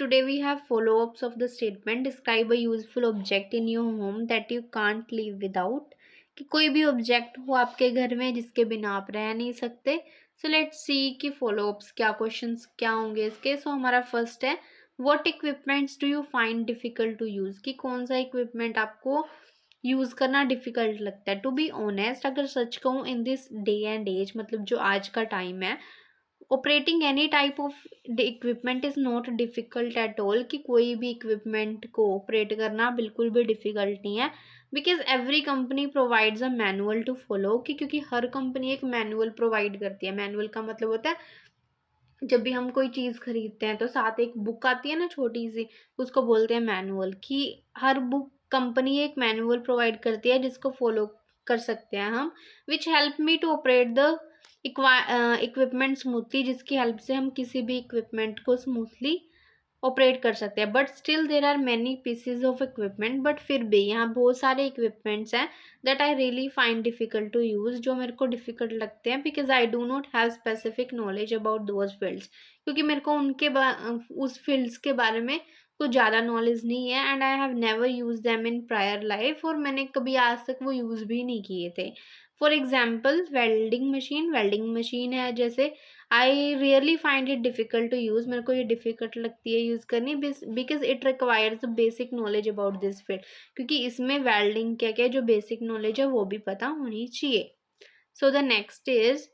Today we have follow-ups of the statement. Describe a useful object in your home that you can't live without. कि कोई भी object हो आपके घर में जिसके बिना आप रह नहीं सकते. सो लेट्स सी कि follow-ups क्या क्वेश्चंस क्या होंगे इसके. सो हमारा फर्स्ट है, what equipments do you find difficult to use. कि कौन सा इक्विपमेंट आपको यूज़ करना डिफिकल्ट लगता है. टू बी ऑनेस्ट, अगर सच कहूँ, in this day and age, मतलब जो आज का टाइम है, operating any type of equipment is not difficult at all. कि कोई भी इक्विपमेंट को ऑपरेट करना बिल्कुल भी डिफ़िकल्ट नहीं है. Because every company provides a manual to follow. कि क्योंकि हर कंपनी एक मैनुअल प्रोवाइड करती है. मैनुअल का मतलब होता है, जब भी हम कोई चीज़ खरीदते हैं तो साथ एक बुक आती है ना, छोटी सी, उसको बोलते हैं मैनुअल. कि हर बुक कंपनी एक मैनुअल प्रोवाइड करती है जिसको फॉलो कर सकते हैं हम. Which help me to operate the equipment smoothly. जिसकी हेल्प से हम किसी भी इक्विपमेंट को स्मूथली ऑपरेट कर सकते हैं. But still there are many pieces of equipment. बट फिर भी यहाँ बहुत सारे इक्विपमेंट्स हैं that I really find difficult to use, जो मेरे को डिफिकल्ट लगते हैं. Because I do not have specific knowledge about those fields. क्योंकि मेरे को उस फील्ड्स के बारे में कुछ ज़्यादा नॉलेज नहीं है. And I have never use them in prior life. और मैंने कभी आज तक वो यूज़ भी नहीं किए थे. फॉर एग्जाम्पल, वेल्डिंग मशीन है जैसे, I really find it difficult to use. मेरे को ये डिफ़िकल्ट लगती है यूज़ करनी. Because it requires basic knowledge about this field. क्योंकि इसमें वेल्डिंग क्या क्या जो बेसिक नॉलेज है वो भी पता होनी चाहिए. सो the next is,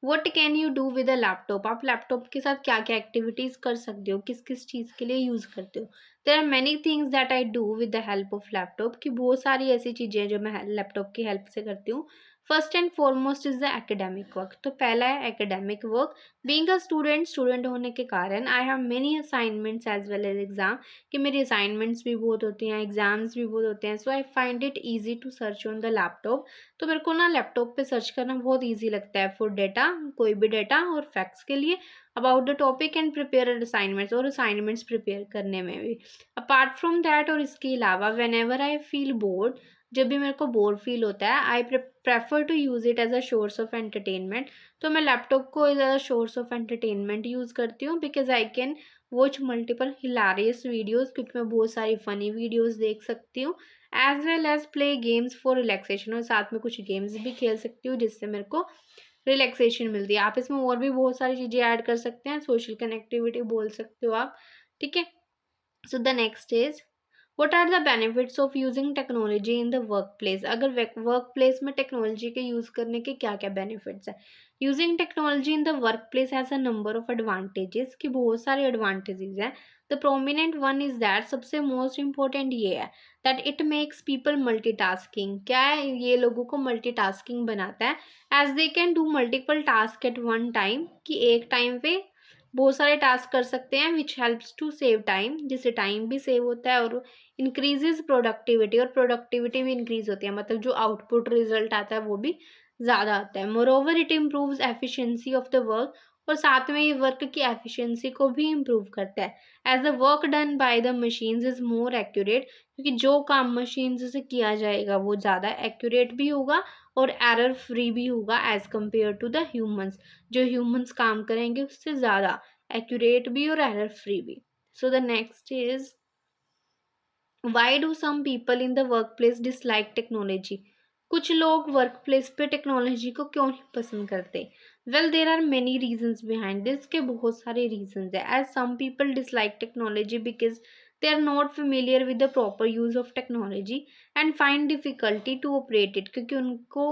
what can you do with a laptop. आप लैपटॉप के साथ क्या क्या एक्टिविटीज़ कर सकते हो, किस किस चीज़ के लिए यूज़ करते हो. There are many things that I do with the help of laptop. कि बहुत सारी ऐसी चीज़ें हैं जो मैं लैपटॉप की हेल्प से करती हूँ. First and foremost is the academic work. तो पहला है academic work. Being a student होने के कारण I have many assignments as well as exam. कि मेरी असाइनमेंट्स भी बहुत होती हैं, एग्जाम्स भी बहुत होते हैं. So I find it easy to search on the laptop. तो मेरे को ना लैपटॉप पे सर्च करना बहुत ईजी लगता है फॉर डेटा, कोई भी डेटा और फैक्ट्स के लिए about the topic, and prepare assignments, और असाइनमेंट्स प्रिपेयर करने में भी. अपार्ट फ्रॉम दैट, और इसके अलावा, whenever I feel bored, जब भी मेरे को बोर फील होता है, I prefer to use it as a source of entertainment. तो मैं लैपटॉप को as a source of entertainment use करती हूँ. Because I can watch multiple hilarious videos. क्योंकि मैं बहुत सारी फ़नी वीडियोज़ देख सकती हूँ. As well as play games for relaxation. और साथ में कुछ गेम्स भी खेल सकती हूँ जिससे मेरे को रिलैक्सेशन मिलती है. आप इसमें और भी बहुत सारी चीज़ें ऐड कर सकते हैं. सोशल कनेक्टिविटी बोल सकते हो आप. ठीक है. So the next is, what are the benefits of using technology in the work place. अगर वर्क प्लेस में टेक्नोलॉजी के यूज़ करने के क्या क्या बेनिफिट्स है. Using technology in the work place has a number of advantages. की बहुत सारे एडवांटेजेस हैं. The prominent one is that, सबसे मोस्ट इंपॉर्टेंट ये है, that it makes people multitasking. क्या है, ये लोगों को मल्टीटास्किंग बनाता है. As they can do multiple task at one time. कि एक टाइम पे बहुत सारे टास्क कर सकते हैं. Which helps to save time, जिससे टाइम भी सेव होता है और इंक्रीजेज प्रोडक्टिविटी, और प्रोडक्टिविटी भी इंक्रीज होती है. मतलब जो आउटपुट रिजल्ट आता है वो भी ज़्यादा आता है. More over it improves efficiency of the work. और साथ में ये वर्क की एफिशिएंसी को भी इम्प्रूव करता है. As the work done by the machines is more accurate. क्योंकि जो काम मशीन से किया जाएगा वो ज़्यादा एक्यूरेट भी होगा और एरर फ्री भी होगा as compare to the humans. जो ह्यूमंस काम करेंगे उससे ज़्यादा एक्यूरेट भी और एरर फ्री भी. So the next is, why do some people in the work place dislike technology. कुछ लोग वर्क प्लेस पे टेक्नोलॉजी को क्यों नहीं पसंद करते. Well, there are many reasons behind this. के बहुत सारे रीजन्स है. As some people dislike technology because they are not familiar with the proper use of technology and find difficulty to operate it. क्योंकि उनको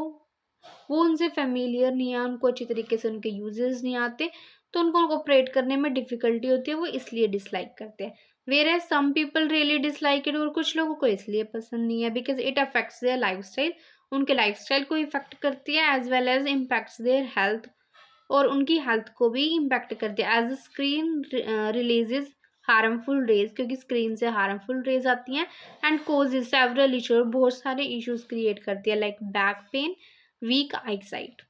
वो उनसे फेमिलियर नहीं है, उनको अच्छी तरीके से उनके यूजेस नहीं आते, तो उनको ऑपरेट करने में डिफ़िकल्टी होती है, वो इसलिए डिसलाइक करते हैं. Whereas some people really dislike it. और कुछ लोगों को इसलिए पसंद नहीं है because it affects their lifestyle. उनके लाइफस्टाइल को इफेक्ट करती है as well as impacts their health. और उनकी हेल्थ को भी इम्पैक्ट करती है. As screen releases harmful rays. क्योंकि स्क्रीन से हार्मफुल रेज आती हैं. एंड कोजेज सेवरल इशू, बहुत सारे इश्यूज क्रिएट करती है, like back pain, weak eyesight,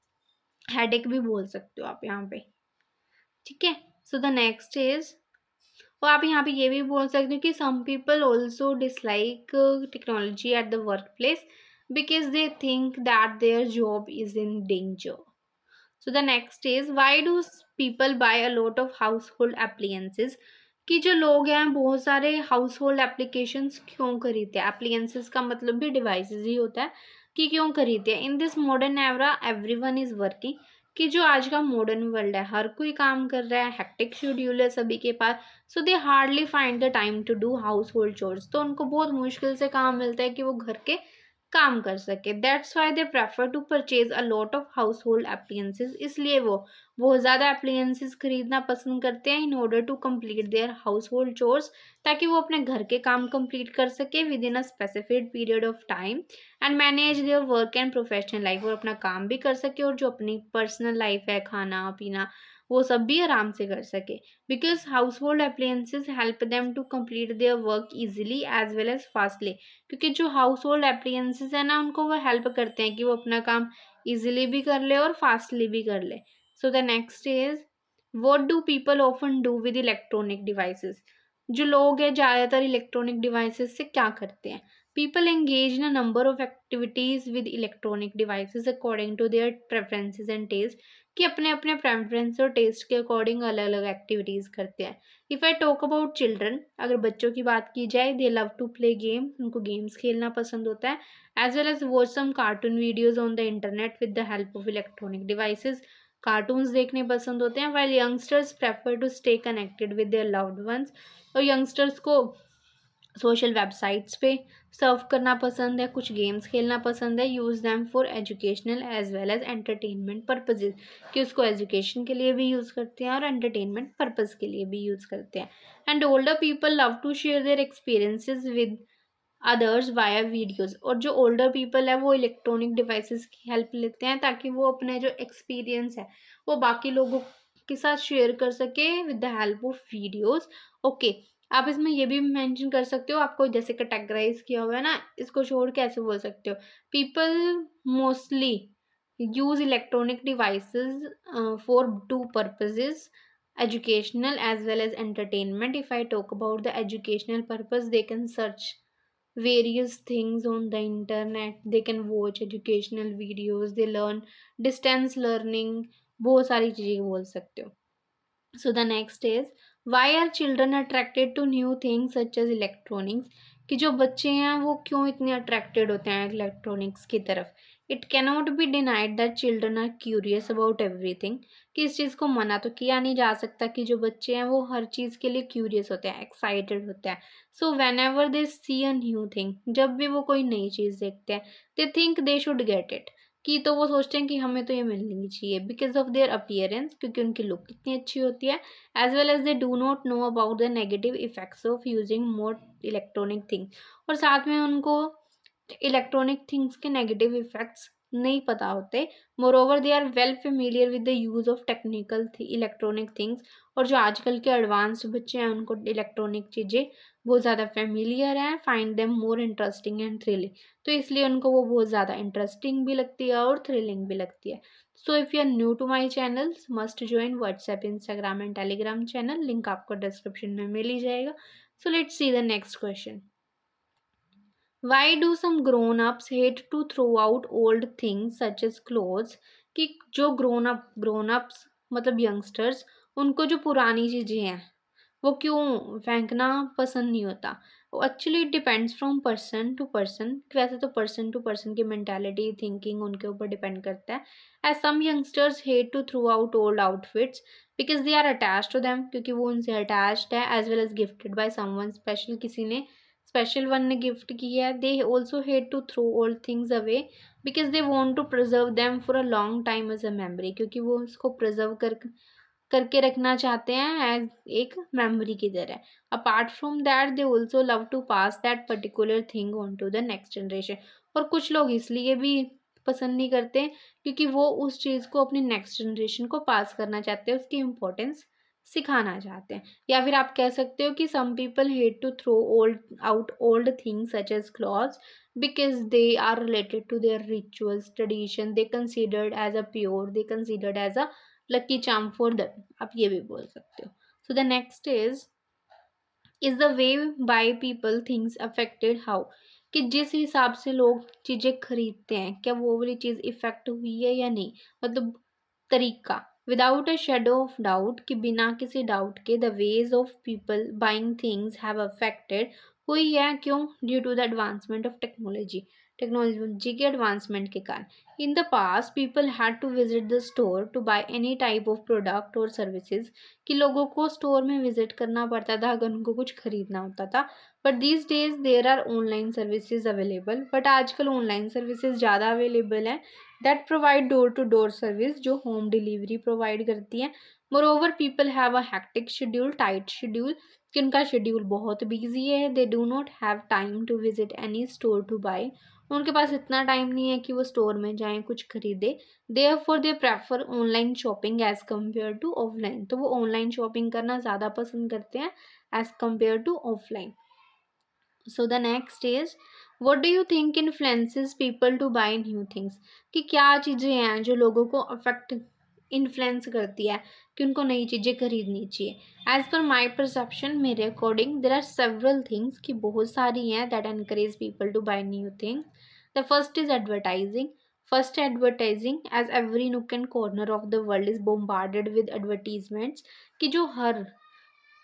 headache भी बोल सकते हो आप यहाँ पे. ठीक है. सो द नेक्स्ट इज, और आप यहाँ पे ये भी बोल सकते हो कि some people also dislike technology at the work place because they think that their job is in danger. So the next is why do people buy a lot of household appliances, कि जो लोग हैं बहुत सारे house hold applications क्यों खरीदते हैं, appliances का मतलब भी डिवाइसेस ही होता है, कि क्यों खरीदते हैं। In this modern एवरा everyone is working, कि जो आज का मॉडर्न वर्ल्ड है हर कोई काम कर रहा है, हेक्टिक शेड्यूल है सभी के पास, so they hardly find the time to do household chores, तो उनको बहुत मुश्किल से काम मिलता है कि वो घर के काम कर सके। That's why they prefer to purchase a lot of household appliances, इसलिए वो बहुत ज़्यादा एप्लियंसेस खरीदना पसंद करते हैं in order to complete their household chores, ताकि वो अपने घर के काम कंप्लीट कर सके within a specific period of time and manage their work and professional life, और अपना काम भी कर सके और जो अपनी पर्सनल लाइफ है, खाना पीना, वो सब भी आराम से कर सके। Because household appliances help them to complete their work easily as well as fastly, क्योंकि जो हाउस होल्ड एप्लियंसेस है ना उनको वो हेल्प करते हैं कि वो अपना काम इजीली भी कर ले और फास्टली भी कर ले। सो the next is what do people often do with electronic devices, जो लोग हैं ज़्यादातर इलेक्ट्रॉनिक डिवाइसेस से क्या करते हैं। People engage in a number of activities with electronic devices according to their preferences and taste, कि अपने अपने प्रेफरेंस और टेस्ट के अकॉर्डिंग अलग अलग एक्टिविटीज करते हैं। If I talk about children, अगर बच्चों की बात की जाए, they love to play game, उनको गेम्स खेलना पसंद होता है, as well as watch some cartoon videos on the internet with the help of electronic devices, cartoons देखने पसंद होते हैं। While youngsters prefer to stay connected with their loved ones, और यंगस्टर्स को सोशल वेबसाइट्स पे सर्व करना पसंद है, कुछ गेम्स खेलना पसंद है, use them for educational as well as entertainment purposes, कि उसको एजुकेशन के लिए भी यूज़ करते हैं और एंटरटेनमेंट पर्पज़ के लिए भी यूज़ करते हैं। And older people love to share their experiences with others via videos, और जो ओल्डर पीपल है वो इलेक्ट्रॉनिक डिवाइसेस की हेल्प लेते हैं ताकि वो अपने जो एक्सपीरियंस है वो बाकी लोगों के साथ शेयर कर सके with the help of videos. Okay, आप इसमें ये भी मेंशन कर सकते हो, आपको जैसे कैटेगराइज किया हुआ है ना, इसको छोड़ के ऐसे बोल सकते हो, people mostly use electronic devices for two purposes, educational as well as entertainment. If I talk about the educational purpose, they can search various things on the internet, they can watch educational videos, they learn distance learning, बहुत सारी चीज़ें बोल सकते हो। So the next is why are children attracted to new things such as electronics, कि जो बच्चे हैं वो क्यों इतने अट्रैक्टेड होते हैं इलेक्ट्रॉनिक्स की तरफ। It cannot be denied that children are curious about everything, कि इस चीज़ को मना तो किया नहीं जा सकता कि जो बच्चे हैं वो हर चीज़ के लिए क्यूरियस होते हैं, एक्साइटेड होते हैं। So whenever they see a new thing, जब भी वो कोई नई चीज़ देखते हैं, they think they should get it, कि तो वो सोचते हैं कि हमें तो ये मिलनी चाहिए, बिकॉज ऑफ देयर अपीयरेंस, क्योंकि उनकी लुक कितनी अच्छी होती है, as well as they do not know about the negative effects of using more electronic things, और साथ में उनको इलेक्ट्रॉनिक थिंग्स के नेगेटिव इफेक्ट्स नहीं पता होते। Moreover they are well familiar with the use of technical electronic things, और जो आजकल के एडवांस्ड बच्चे हैं उनको इलेक्ट्रॉनिक चीज़ें बहुत ज़्यादा फेमिलियर हैं, find them more interesting and thrilling, तो इसलिए उनको वो बहुत ज़्यादा इंटरेस्टिंग भी लगती है और थ्रिलिंग भी लगती है। So if you are new to my channel must join WhatsApp, Instagram and Telegram channel, link आपको डिस्क्रिप्शन में मिल ही जाएगा। So let's see the next question. Why do some grown-ups hate to throw out old things such as clothes, कि जो grown ups मतलब youngsters, उनको जो पुरानी चीज़ें हैं वो क्यों फेंकना पसंद नहीं होता। Actually it depends from person to person, वैसे तो पर्सन टू पर्सन की मेंटालिटी थिंकिंग उनके ऊपर डिपेंड करता है। As some youngsters hate to throw out old outfits because they are attach to them, क्योंकि वो उनसे अटैच्ड है, as well as gifted by someone special, किसी ने स्पेशल वन ने गिफ्ट किया है। They also hate to throw old things away because they want to preserve them for a long time as a memory, क्योंकि वो उसको preserve करके रखना चाहते हैं एज एक मेमोरी की तरह। Apart from that they also love to pass that particular thing on to the next generation, और कुछ लोग इसलिए भी पसंद नहीं करते क्योंकि वो उस चीज़ को अपनी नेक्स्ट जनरेशन को पास करना चाहते हैं, उसकी इम्पोर्टेंस सिखाना चाहते हैं। या फिर आप कह सकते हो कि some people hate to throw old things such as clothes because they are related to their rituals tradition, they considered as a pure, they considered as a lucky charm for them, आप ये भी बोल सकते हो। so the next is the way by people things affected how, कि जिस हिसाब से लोग चीज़ें खरीदते हैं क्या वो वाली चीज़ इफेक्ट हुई है या नहीं, मतलब तरीका, without a shadow of doubt, कि बिना किसी डाउट के the ways of people buying things have affected, हुई है क्यों? Due to the advancement of technology, technology के एडवांसमेंट के कारण। In the past people had to visit the store to buy any type of product और services, कि लोगों को स्टोर में विजिट करना पड़ता था अगर उनको कुछ खरीदना होता था। But these days there are online services available, but आजकल ऑनलाइन सर्विसेज ज़्यादा अवेलेबल हैं that provide door to door service, जो होम डिलीवरी प्रोवाइड करती हैं। Moreover people have a hectic schedule, tight schedule, कि उनका शेड्यूल बहुत busy है। They do not have time to visit any store to buy, उनके पास इतना टाइम नहीं है कि वो स्टोर में जाएं कुछ खरीदे। Therefore they prefer online shopping as compare to offline, तो वो ऑनलाइन शॉपिंग करना ज़्यादा पसंद करते हैं as compare to offline. So the next is, what do you think influences people to buy new things, कि क्या चीज़ें हैं जो लोगों को अफेक्ट इन्फ्लुएंस करती है कि उनको नई चीज़ें खरीदनी चाहिए। एज पर माई परसेप्शन, मेरे according there are several things, कि बहुत सारी हैं that encourage people to buy new things. The first is advertising, first advertising, as every nook and corner of the world is bombarded with advertisements, कि जो हर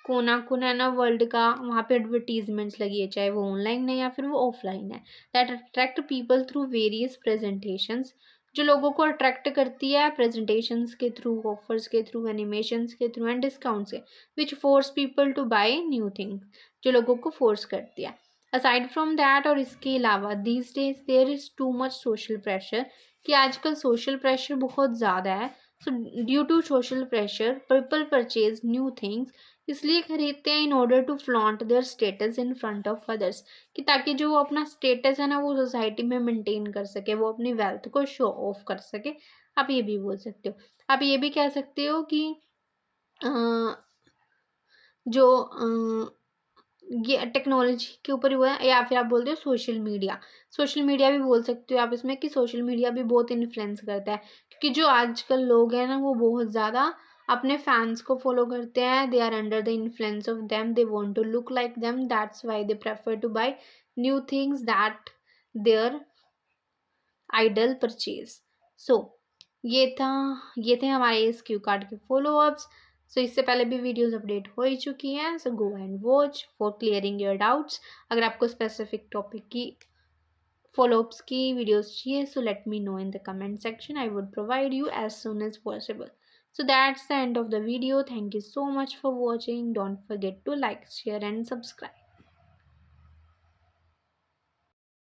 कोना कोना है ना वर्ल्ड का, वहाँ पे एडवर्टीजमेंट्स लगी है, चाहे वो ऑनलाइन है या फिर वो ऑफलाइन है। That attract people through various presentations, जो लोगों को अट्रैक्ट करती है प्रेजेंटेशंस के थ्रू, ऑफर्स के थ्रू, एनिमेशंस के थ्रू एंड डिस्काउंट से, which force people to buy new thing, जो लोगों को फोर्स करती है। असाइड फ्रॉम दैट, और इसके अलावा these days there is too much social pressure, कि आजकल सोशल प्रेशर बहुत ज़्यादा है। So due to social pressure people purchase new things, इसलिए खरीदते हैं in order to flaunt their status in front of others, कि ताकि जो वो अपना स्टेटस है ना वो सोसाइटी में मेंटेन कर सके, वो अपनी वेल्थ को शो ऑफ कर सके। आप ये भी बोल सकते हो। आप ये भी कह सकते हो कि अ, जो ये टेक्नोलॉजी के ऊपर हुआ है, या फिर आप बोलते हो सोशल मीडिया, सोशल मीडिया भी बोल सकते हो आप इसमें, कि सोशल मीडिया भी बहुत इन्फ्लुएंस करता है, क्योंकि जो आजकल लोग हैं ना वो बहुत ज़्यादा अपने फैंस को फॉलो करते हैं। They are under the influence of them, they want to look like them, that's why they prefer to buy new things that their idol purchase. So ये था, ये थे हमारे इस क्यू कार्ड के फॉलोअप्स। सो इससे पहले भी वीडियोस अपडेट हो ही चुकी हैं, so go and watch for clearing your doubts. अगर आपको स्पेसिफिक टॉपिक की फॉलोअप्स की वीडियोस चाहिए, so let me know in the comment section, I would provide you as soon as possible. So that's the end of the video. Thank you so much for watching. Don't forget to like, share and subscribe.